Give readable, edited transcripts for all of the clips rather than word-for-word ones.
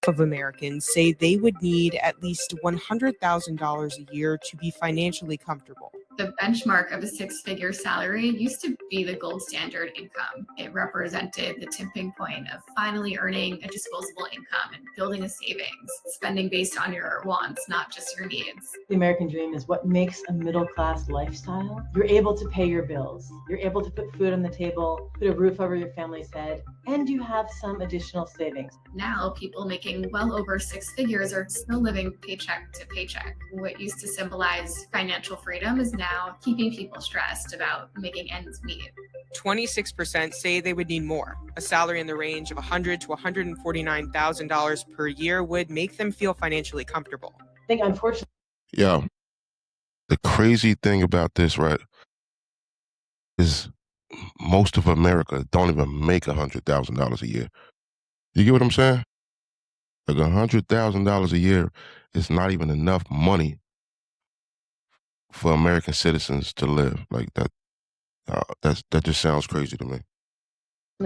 of Americans say they would need at least $100,000 a year to be financially comfortable. The benchmark of a six-figure salary used to be the gold standard income. It represented the tipping point of finally earning a disposable income and building a savings, spending based on your wants, not just your needs. The American dream is what makes a middle-class lifestyle. You're able to pay your bills. You're able to put food on the table, put a roof over your family's head, and you have some additional savings. Now, people making well over six figures are still living paycheck to paycheck. What used to symbolize financial freedom is now keeping people stressed about making ends meet. 26% say they would need more. A salary in the range of $100,000 to $149,000 per year would make them feel financially comfortable. I think, unfortunately, Yeah, the crazy thing about this, right, is most of America don't even make $100,000 a year. You get what I'm saying? Like $100,000 a year is not even enough money for American citizens to live like that. That just sounds crazy to me.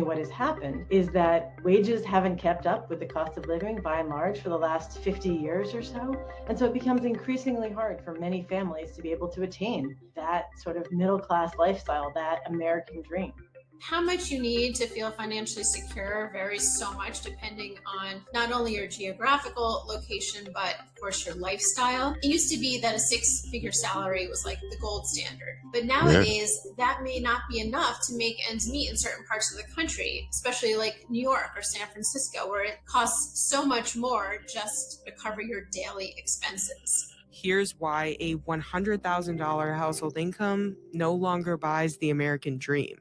what has happened is that wages haven't kept up with the cost of living by and large for the last 50 years or so. And so it becomes increasingly hard for many families to be able to attain that sort of middle-class lifestyle, that American dream. How much you need to feel financially secure varies so much depending on not only your geographical location, but of course your lifestyle. It used to be that a six-figure salary was like the gold standard, but nowadays that may not be enough to make ends meet in certain parts of the country, especially like New York or San Francisco, where it costs so much more just to cover your daily expenses. Here's why a $100,000 household income no longer buys the American dream.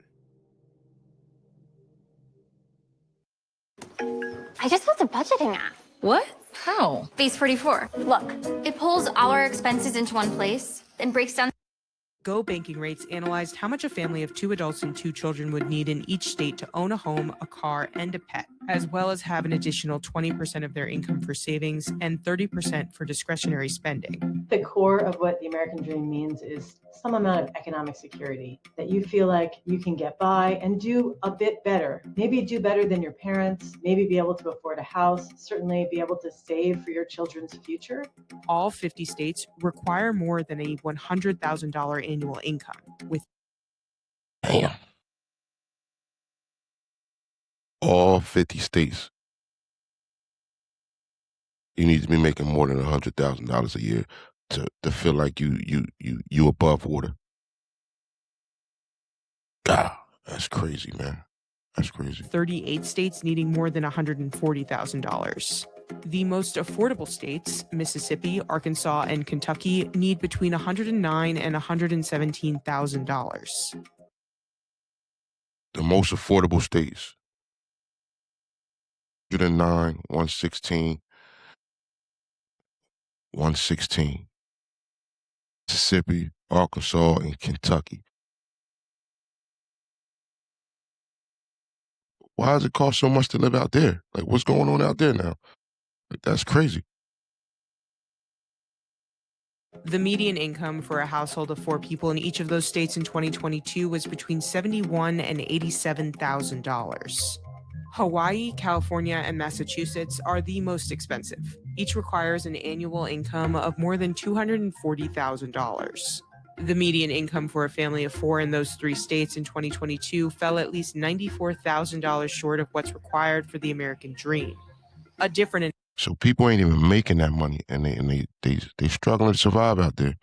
I just built a budgeting app. What? How? Base 44. Look, it pulls all our expenses into one place and breaks down. Go Banking Rates analyzed how much a family of 2 adults and 2 children would need in each state to own a home, a car, and a pet, as well as have an additional 20% of their income for savings and 30% for discretionary spending. The core of what the American dream means is some amount of economic security, that you feel like you can get by and do a bit better. Maybe do better than your parents, maybe be able to afford a house, certainly be able to save for your children's future. All 50 states require more than a $100,000 annual income. With Damn. All 50 states. You need to be making more than $100,000 a year to feel like you above water. God, that's crazy, man. That's crazy. 38 states needing more than $140,000. The most affordable states, Mississippi, Arkansas, and Kentucky, need between $109,000 and $117,000. The most affordable states. 109, 116, 116. Mississippi, Arkansas, and Kentucky. Why does it cost so much to live out there? Like, what's going on out there now? Like, that's crazy. The median income for a household of 4 people in each of those states in 2022 was between $71,000 and $87,000. Hawaii, California, and Massachusetts are the most expensive. Each requires an annual income of more than $240,000. The median income for a family of 4 in those 3 states in 2022 fell at least $94,000 short of what's required for the American dream. A different. So people ain't even making that money, and they struggling to survive out there.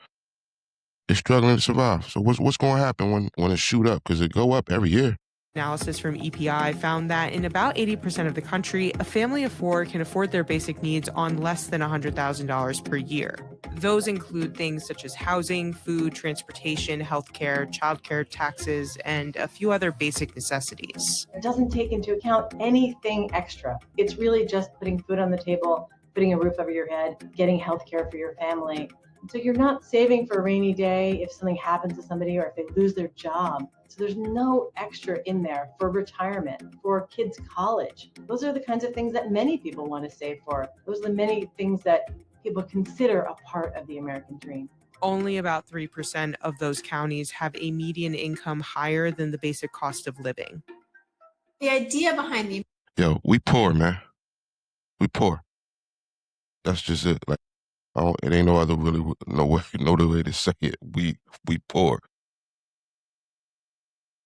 They're struggling to survive. So what's going to happen when it shoot up? Because it go up every year. Analysis from EPI found that in about 80% of the country, a family of 4 can afford their basic needs on less than $100,000 per year. Those include things such as housing, food, transportation, healthcare, childcare, taxes, and a few other basic necessities. It doesn't take into account anything extra. It's really just putting food on the table, putting a roof over your head, getting health care for your family. So you're not saving for a rainy day if something happens to somebody or if they lose their job. So there's no extra in there for retirement, for kids' college. Those are the kinds of things that many people want to save for. Those are the many things that people consider a part of the American dream. Only about 3% of those counties have a median income higher than the basic cost of living. The idea behind the Yo, we poor, man. We poor. That's just it. Like, it ain't no other really no other way to say it. We poor.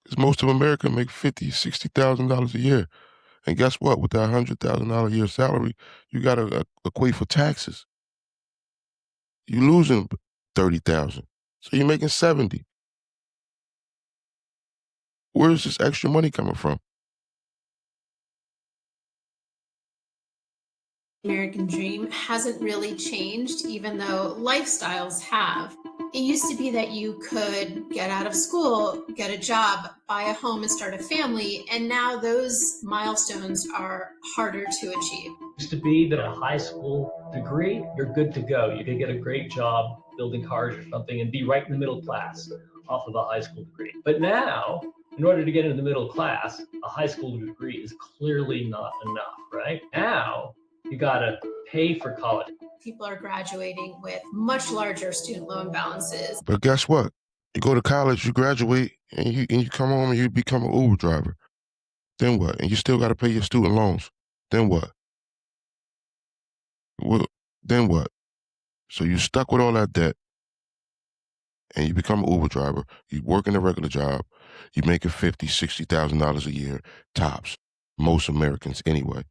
'Cause most of America make $50,000-$60,000 a year, and guess what? With that $100,000 a year salary, you got to equate for taxes. You losing 30,000, so you're making 70. Where's this extra money coming from? American dream hasn't really changed, even though lifestyles have. It used to be that you could get out of school, get a job, buy a home, and start a family, and now those milestones are harder to achieve. It used to be that a high school degree, you're good to go. You could get a great job building cars or something and be right in the middle class off of a high school degree. But now, in order to get into the middle class, a high school degree is clearly not enough, right? Now, you gotta pay for college. People are graduating with much larger student loan balances. But guess what? You go to college, you graduate, and you come home and you become an Uber driver. Then what? And you still got to pay your student loans. Then what? Well, then what? So you stuck with all that debt, and you become an Uber driver. You work in a regular job. You making $50,000-$60,000 a year tops. Most Americans anyway,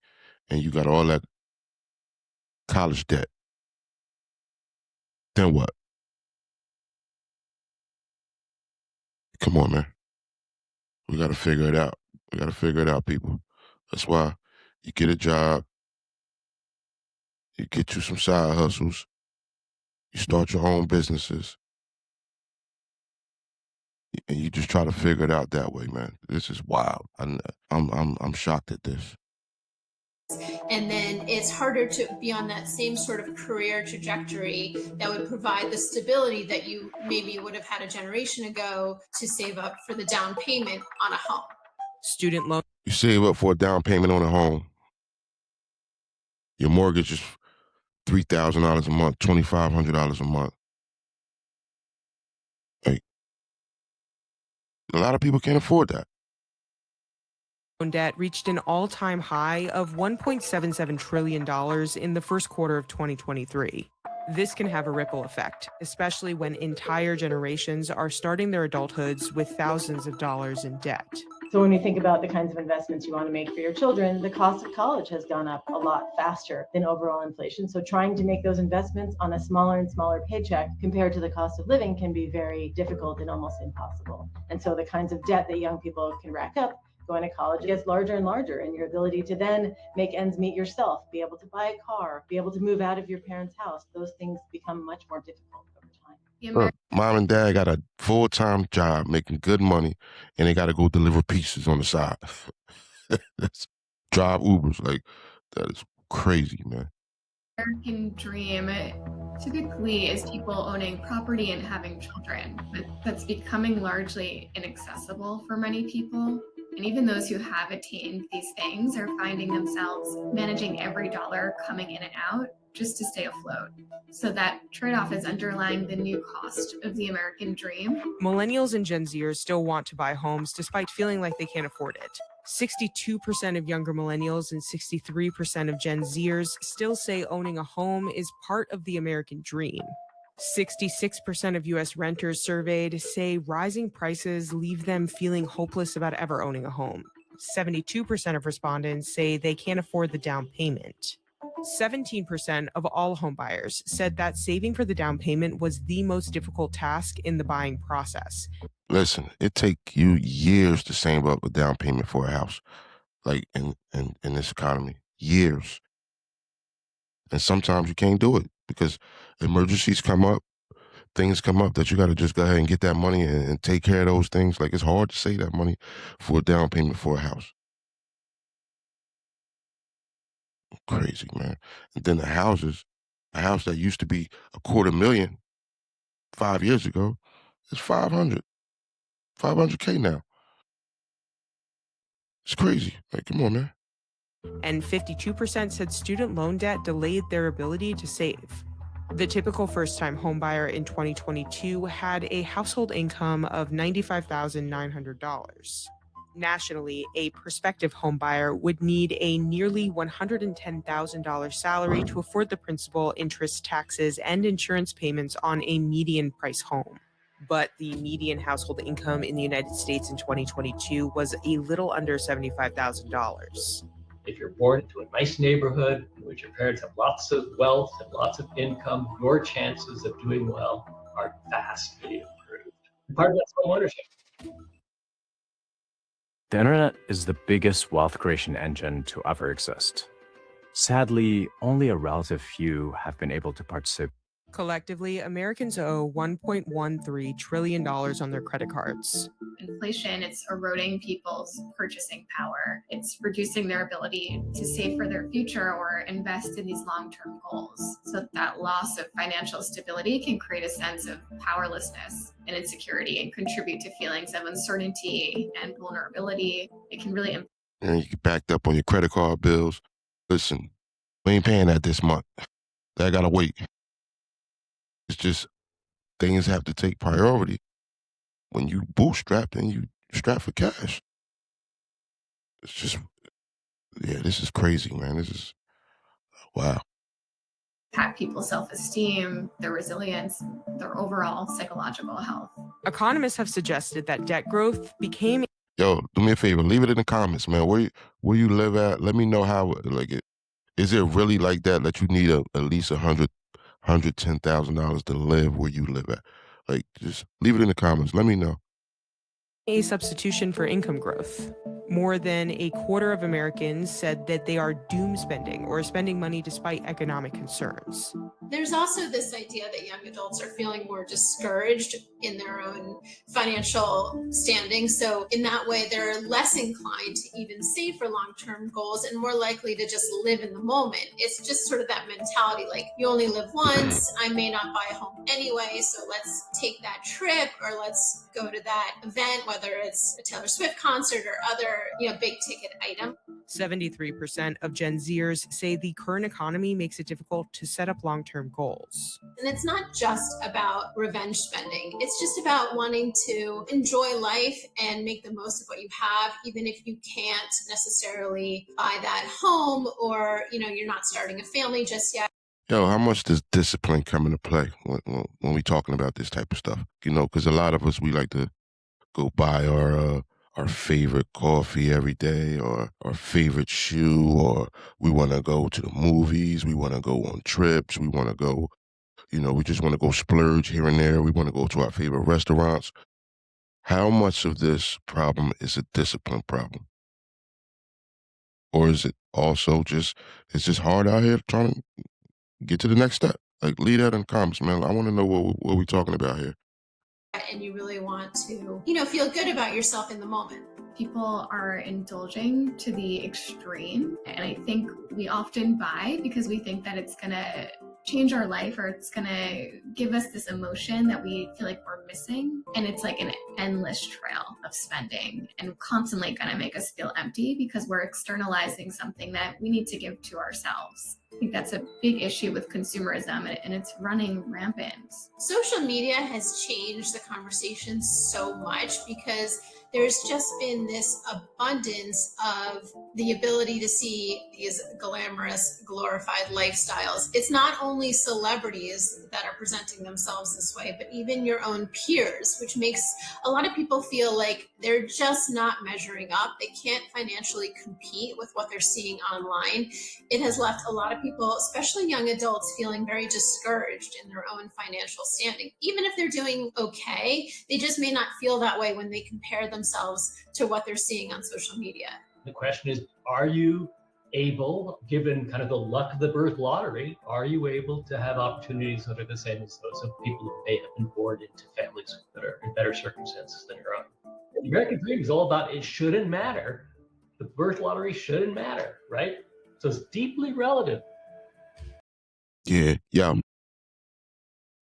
and you got all that college debt. Then what? Come on, man. We got to figure it out. We got to figure it out, people. That's why you get a job, you get you some side hustles, you start your own businesses, and you just try to figure it out that way, man. This is wild. I'm shocked at this. And then it's harder to be on that same sort of career trajectory that would provide the stability that you maybe would have had a generation ago to save up for the down payment on a home. Student loan. You save up for a down payment on a home. Your mortgage is $3,000 a month, $2,500 a month. Like, a lot of people can't afford that. Debt reached an all-time high of $1.77 trillion in the first quarter of 2023. This can have a ripple effect, especially when entire generations are starting their adulthoods with thousands of dollars in debt. So when you think about the kinds of investments you want to make for your children, the cost of college has gone up a lot faster than overall inflation. So trying to make those investments on a smaller and smaller paycheck compared to the cost of living can be very difficult and almost impossible. And so the kinds of debt that young people can rack up going to college gets larger and larger, and your ability to then make ends meet yourself, be able to buy a car, be able to move out of your parents' house, those things become much more difficult over time. Look, mom and dad got a full-time job making good money, and they got to go deliver pizzas on the side. That's drive Ubers. Like, that is crazy, man. American dream typically is people owning property and having children, but that's becoming largely inaccessible for many people. And even those who have attained these things are finding themselves managing every dollar coming in and out just to stay afloat. So that trade-off is underlying the new cost of the American dream. Millennials and Gen Zers still want to buy homes despite feeling like they can't afford it. 62% of younger millennials and 63% of Gen Zers still say owning a home is part of the American dream. 66% of U.S. renters surveyed say rising prices leave them feeling hopeless about ever owning a home. 72% of respondents say they can't afford the down payment. 17% of all home buyers said that saving for the down payment was the most difficult task in the buying process. Listen, it take you years to save up a down payment for a house, like in this economy. Years. And sometimes you can't do it because emergencies come up, things come up that you got to just go ahead and get that money and take care of those things. Like, it's hard to save that money for a down payment for a house. Crazy, man. And then a house that used to be $250,000 5 years ago is $500K now. It's crazy. Like, come on, man. And 52% said student loan debt delayed their ability to save. The typical first-time homebuyer in 2022 had a household income of $95,900. Nationally, a prospective homebuyer would need a nearly $110,000 salary to afford the principal, interest, taxes, and insurance payments on a median price home. But the median household income in the United States in 2022 was a little under $75,000. If you're born into a nice neighborhood in which your parents have lots of wealth and lots of income, your chances of doing well are vastly improved. Part of that's home ownership. The internet is the biggest wealth creation engine to ever exist. Sadly, only a relative few have been able to participate. Collectively, Americans owe $1.13 trillion on their credit cards. Inflation, it's eroding people's purchasing power. It's reducing their ability to save for their future or invest in these long-term goals. So that loss of financial stability can create a sense of powerlessness and insecurity and contribute to feelings of uncertainty and vulnerability. It can really And you get backed up on your credit card bills. Listen, we ain't paying that this month. That gotta wait. It's just things have to take priority. When you bootstrap, then you strap for cash. It's just, yeah, this is crazy, man. This is, wow. impact people's self-esteem, their resilience, their overall psychological health. Economists have suggested that debt growth became Yo, do me a favor, leave it in the comments, man. Where you live at? Let me know how, is it really like that you need at least $110,000 to live where you live at? Like, just leave it in the comments. Let me know. a substitution for income growth. More than a quarter of Americans said that they are doom spending or spending money despite economic concerns. There's also this idea that young adults are feeling more discouraged in their own financial standing. So in that way, they're less inclined to even save for long-term goals and more likely to just live in the moment. It's just sort of that mentality, like you only live once, I may not buy a home anyway, so let's take that trip or let's go to that event, whether it's a Taylor Swift concert or other, big ticket item. 73% of Gen Zers say the current economy makes it difficult to set up long-term goals. And it's not just about revenge spending. It's just about wanting to enjoy life and make the most of what you have, even if you can't necessarily buy that home or, you're not starting a family just yet. Yo, how much does discipline come into play when we talking about this type of stuff? Because a lot of us, we like to go buy our favorite coffee every day or our favorite shoe, or we want to go to the movies, we want to go on trips, we want to go, we just want to go splurge here and there, we want to go to our favorite restaurants. How much of this problem is a discipline problem? Or is it also it's just hard out here trying to get to the next step? Like, leave that in the comments, man. I want to know what we're talking about here. And you really want to, feel good about yourself in the moment. People are indulging to the extreme. And I think we often buy because we think that it's going to change our life or it's going to give us this emotion that we feel like we're missing. And it's like an endless trail of spending and constantly going to make us feel empty because we're externalizing something that we need to give to ourselves. I think that's a big issue with consumerism and it's running rampant. Social media has changed the conversation so much because there's just been this abundance of the ability to see these glamorous, glorified lifestyles. It's not only celebrities that are presenting themselves this way, but even your own peers, which makes a lot of people feel like they're just not measuring up. They can't financially compete with what they're seeing online. It has left a lot of people, especially young adults, feeling very discouraged in their own financial standing. Even if they're doing okay, they just may not feel that way when they compare themselves to what they're seeing on social media. The question is, are you able, given kind of the luck of the birth lottery, are you able to have opportunities that are the same as those of people who may have been born into families that are in better circumstances than your own? The American dream is all about it shouldn't matter. The birth lottery shouldn't matter, right? So it's deeply relative. Yeah.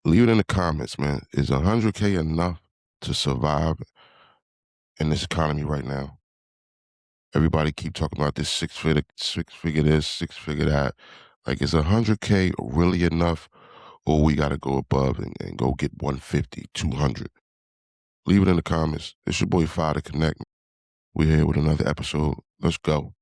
Leave it in the comments, man. Is $100K enough to survive in this economy right now? Everybody keep talking about this six figure this, six figure that. Like, is $100K really enough, or we got to go above and go get 150, 200? Leave it in the comments. It's your boy Fada Connect. We're here with another episode. Let's go.